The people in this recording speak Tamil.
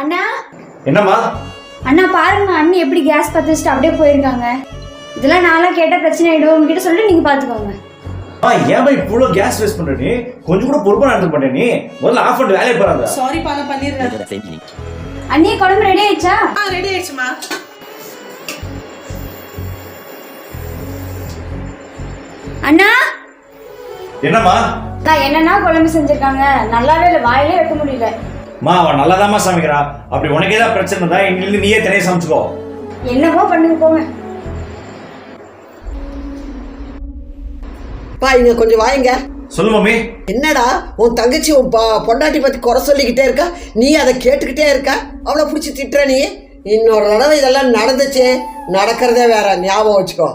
அண்ணா என்னம்மா? அண்ணா பாருங்க, அண்ணி எப்படி கேஸ் பற்ற வச்சுட்டு அப்படியே போயிருக்காங்க. இதெல்லாம் நான்லாம் கேட்டால் பிரச்சனை ஆகிடும். உங்ககிட்ட சொல்லிட்டு நீங்கள் பார்த்துக்கோங்க. ஏன் இவ்வளோ கேஸ் வேஸ்ட் பண்ற நீ? கொஞ்சம் கூட பொறுப்பா நடந்து பண்ண நீ. முதல்ல ஆஃப் பண்ணிட்டு வேலையை பாருங்க. சாரி பா, நான் பண்ணிடுறேன். அண்ணி குழம்பு ரெடி ஆயிடுச்சா? ரெடி ஆயிடுச்சுமா. அண்ணா என்னம்மா? நான் என்னன்னா குழம்பு செஞ்சிருக்காங்க, நல்லாவே இல்லை, வாயிலே வைக்க முடியல. அவன் நல்லாதாம்மா சமைக்கிறா. அப்படி உனக்கு ஏதாவது பிரச்சனை தான் எங்களுக்கு நீயே தனியாக சமைச்சுக்கோ. என்னவோ பண்ணுங்க போங்க. பா இங்க கொஞ்சம் வாங்க. சொல்லு மம்மி. என்னடா உன் தங்கச்சி உன் பொண்டாட்டி பத்தி குறை சொல்லிக்கிட்டே இருக்கா, நீ அதை கேட்டுக்கிட்டே இருக்க, அவளை பிடிச்சி திட்டுற நீ. இன்னொரு தடவை இதெல்லாம் நடந்துச்சு, நடக்கிறதே வேற, ஞாபகம் வச்சுக்கோ.